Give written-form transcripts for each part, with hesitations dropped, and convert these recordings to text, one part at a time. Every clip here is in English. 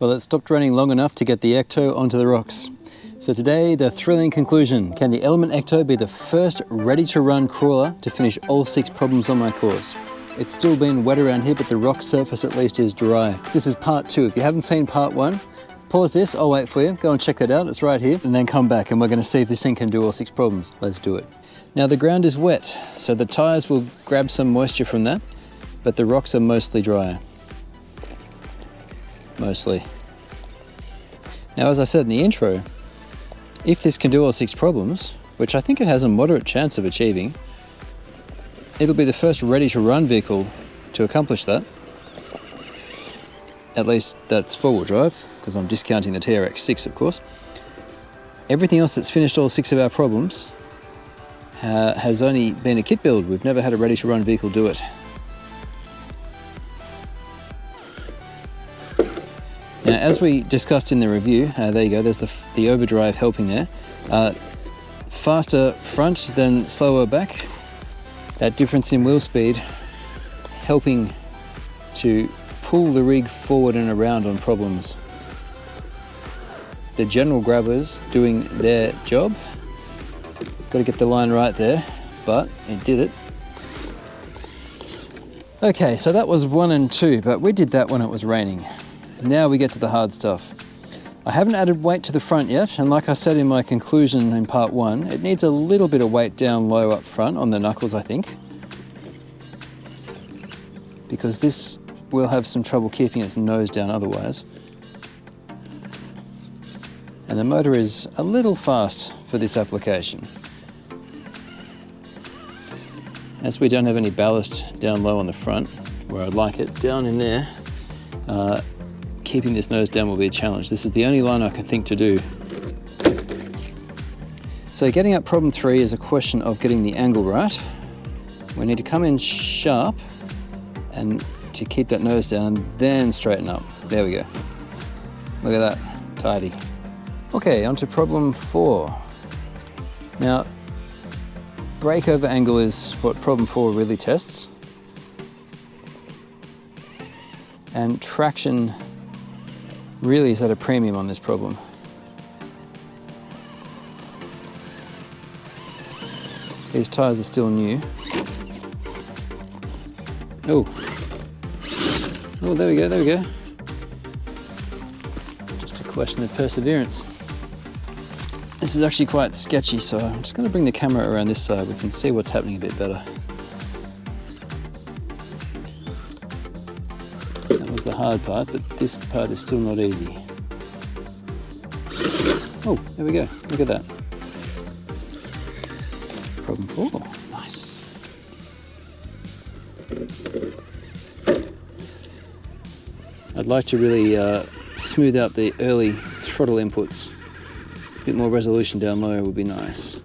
Well, it stopped raining long enough to get the Ecto onto the rocks. So today, the thrilling conclusion. Can the Element Ecto be the first ready-to-run crawler to finish all 6 problems on my course? It's still been wet around here, but the rock surface at least is dry. This is part 2. If you haven't seen part 1, pause this, I'll wait for you. Go and check that out, it's right here. And then come back and we're gonna see if this thing can do all 6 problems. Let's do it. Now the ground is wet, so the tires will grab some moisture from that, but the rocks are mostly dry. Mostly. Now, as I said in the intro, if this can do all 6 problems, which I think it has a moderate chance of achieving, it'll be the first ready-to-run vehicle to accomplish that. At least that's four-wheel drive, because I'm discounting the TRX6, of course. Everything else that's finished all 6 of our problems has only been a kit build. We've never had a ready-to-run vehicle do it. Now, as we discussed in the review, there you go, there's the overdrive helping there. Faster front than slower back. That difference in wheel speed helping to pull the rig forward and around on problems. The general grabbers doing their job. Got to get the line right there, but it did it. Okay, so that was 1 and 2, but we did that when it was raining. Now we get to the hard stuff. I haven't added weight to the front yet, and like I said in my conclusion in part 1, it needs a little bit of weight down low up front on the knuckles, I think, because this will have some trouble keeping its nose down otherwise. And the motor is a little fast for this application. As we don't have any ballast down low on the front, where I'd like it, down in there, keeping this nose down will be a challenge. This is the only line I can think to do. So getting up problem 3 is a question of getting the angle right. We need to come in sharp and to keep that nose down and then straighten up. There we go. Look at that, tidy. Okay, on to problem 4. Now, breakover angle is what problem 4 really tests. And traction really is at a premium on this problem. These tyres are still new. Oh, there we go. Just a question of perseverance. This is actually quite sketchy, so I'm just going to bring the camera around this side. We can see what's happening a bit better. The hard part, but this part is still not easy. Oh, there we go. Look at that. Problem 4. Nice. I'd like to really smooth out the early throttle inputs. A bit more resolution down low would be nice.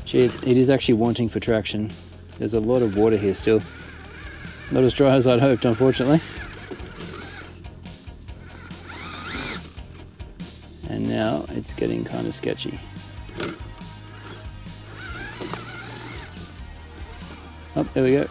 Gee, it is actually wanting for traction. There's a lot of water here still. Not as dry as I'd hoped, unfortunately. And now it's getting kind of sketchy. Oh, there we go.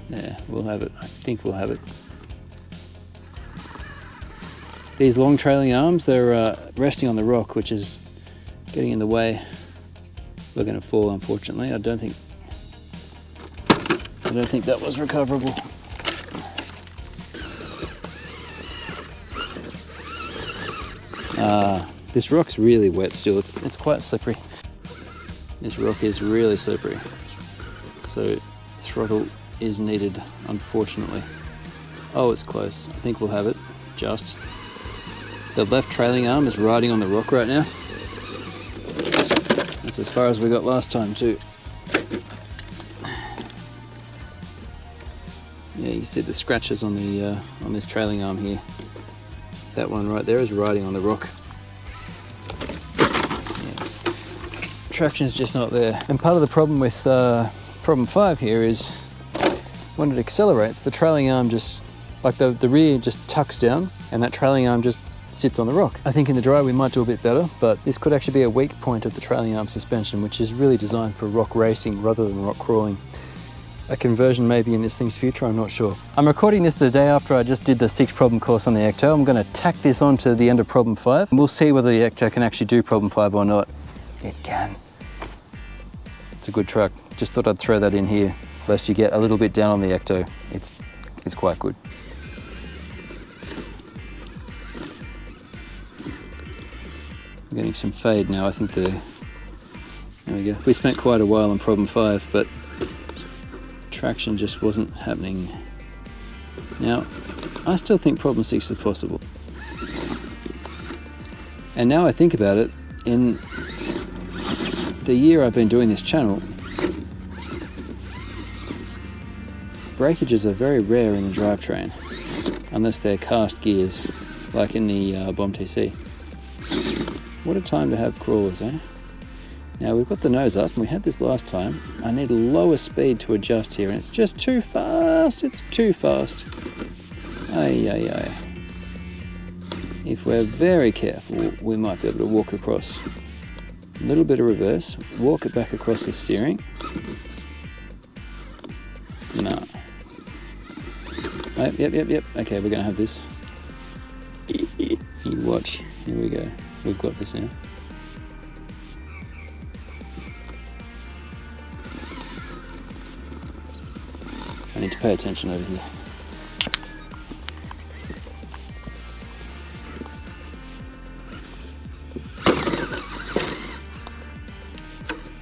There, we'll have it. I think we'll have it. These long trailing arms, they're resting on the rock, which is getting in the way. We're going to fall, unfortunately. I don't think that was recoverable. This rock's really wet still. It's quite slippery. This rock is really slippery. So throttle is needed, unfortunately. Oh, it's close. I think we'll have it. Just. The left trailing arm is riding on the rock right now. That's as far as we got last time too. Yeah, you see the scratches on the on this trailing arm here. That one right there is riding on the rock. Yeah. Traction's just not there. And part of the problem with problem 5 here is when it accelerates, the trailing arm just, like the rear just tucks down, and that trailing arm just sits on the rock. I think in the dry we might do a bit better, but this could actually be a weak point of the trailing arm suspension, which is really designed for rock racing rather than rock crawling. A conversion may be in this thing's future, I'm not sure. I'm recording this the day after I just did the 6 problem course on the Ecto. I'm going to tack this onto the end of problem 5. And we'll see whether the Ecto can actually do problem 5 or not. It can. It's a good truck. Just thought I'd throw that in here, lest you get a little bit down on the Ecto. It's quite good. I'm getting some fade now. I think there we go. We spent quite a while on problem 5, but traction just wasn't happening. Now, I still think problem 6 is possible. And now I think about it, in the year I've been doing this channel, breakages are very rare in the drivetrain, unless they're cast gears, like in the Bomb TC. What a time to have crawlers, eh? Now we've got the nose up, and we had this last time. I need a lower speed to adjust here, and it's just too fast. It's too fast. Ay, ay, ay. If we're very careful, we might be able to walk across. A little bit of reverse, walk it back across the steering. No. Oh, yep. Okay, we're gonna have this. You watch. Here we go. We've got this now. I need to pay attention over here.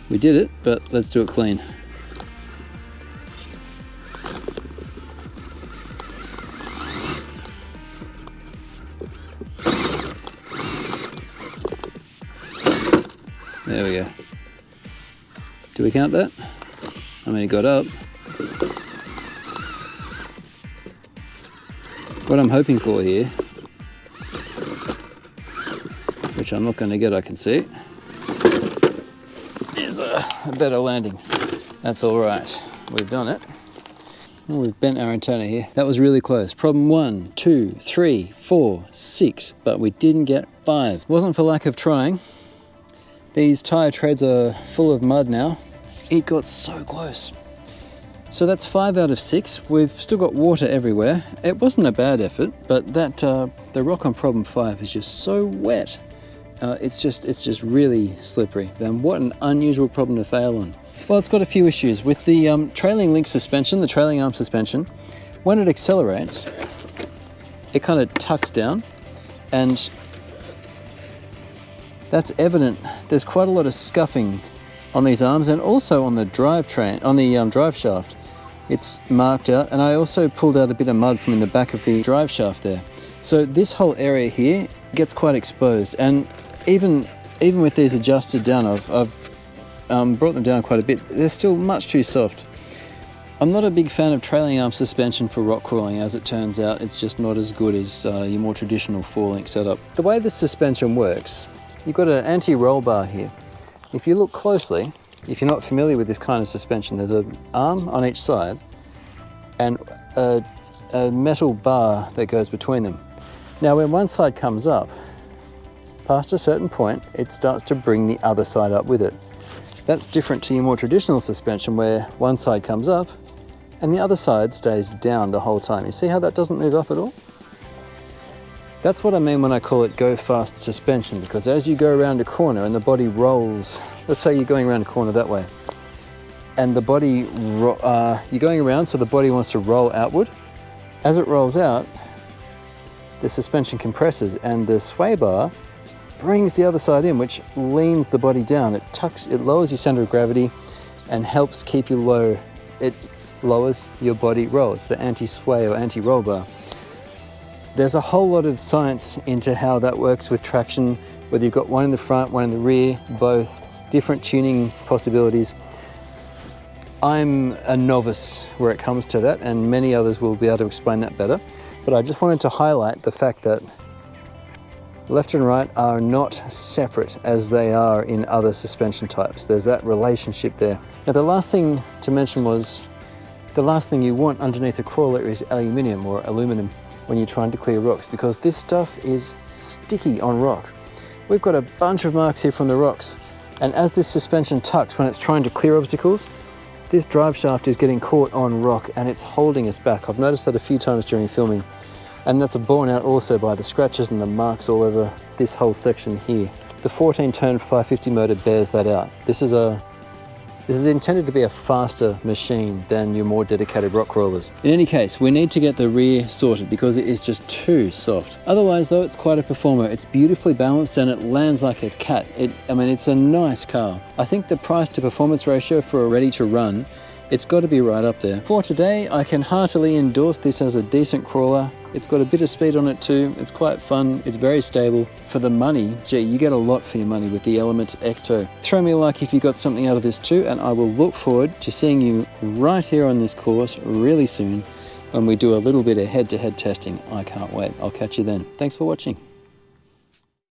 We did it, but let's do it clean. There we go. Do we count that? I mean, it got up. What I'm hoping for here, which I'm not going to get, I can see, is a better landing. That's all right. We've done it. Well, we've bent our antenna here. That was really close. Problem 1, 2, 3, 4, 6, but we didn't get 5. It wasn't for lack of trying. These tyre treads are full of mud now. It got so close. So that's 5 out of 6. We've still got water everywhere. It wasn't a bad effort, but that the rock on problem 5 is just so wet. It's just really slippery. And what an unusual problem to fail on. Well, it's got a few issues with the trailing link suspension, the trailing arm suspension. When it accelerates, it kind of tucks down, and that's evident. There's quite a lot of scuffing on these arms, and also on the drivetrain, on the drive shaft. It's marked out, and I also pulled out a bit of mud from in the back of the drive shaft there. So this whole area here gets quite exposed, and even with these adjusted down, I've brought them down quite a bit. They're still much too soft. I'm not a big fan of trailing arm suspension for rock crawling, as it turns out. It's just not as good as your more traditional 4-link setup. The way this suspension works, you've got an anti-roll bar here. If you look closely, if you're not familiar with this kind of suspension, there's an arm on each side and a metal bar that goes between them. Now, when one side comes up, past a certain point, it starts to bring the other side up with it. That's different to your more traditional suspension, where one side comes up and the other side stays down the whole time. You see how that doesn't move up at all? That's what I mean when I call it go fast suspension, because as you go around a corner and the body rolls, let's say you're going around a corner that way, and the body, you're going around, so the body wants to roll outward. As it rolls out, the suspension compresses and the sway bar brings the other side in, which leans the body down. It lowers your center of gravity and helps keep you low. It lowers your body roll. It's the anti-sway or anti-roll bar. There's a whole lot of science into how that works with traction, whether you've got one in the front, one in the rear, both, different tuning possibilities. I'm a novice where it comes to that, and many others will be able to explain that better. But I just wanted to highlight the fact that left and right are not separate as they are in other suspension types. There's that relationship there. Now, the last thing to mention was The last thing you want underneath a crawler is aluminium or aluminum when you're trying to clear rocks, because this stuff is sticky on rock. We've got a bunch of marks here from the rocks, and as this suspension tucks when it's trying to clear obstacles, this drive shaft is getting caught on rock and it's holding us back. I've noticed that a few times during filming, and that's borne out also by the scratches and the marks all over this whole section here. The 14-turn 550 motor bears that out. This is intended to be a faster machine than your more dedicated rock crawlers. In any case, we need to get the rear sorted because it is just too soft. Otherwise though, it's quite a performer. It's beautifully balanced and it lands like a cat. I mean, it's a nice car. I think the price to performance ratio for a ready to run, it's got to be right up there. For today, I can heartily endorse this as a decent crawler. It's got a bit of speed on it too. It's quite fun. It's very stable. For the money, gee, you get a lot for your money with the Element Ecto. Throw me a like if you got something out of this too, and I will look forward to seeing you right here on this course really soon when we do a little bit of head-to-head testing. I can't wait. I'll catch you then. Thanks for watching.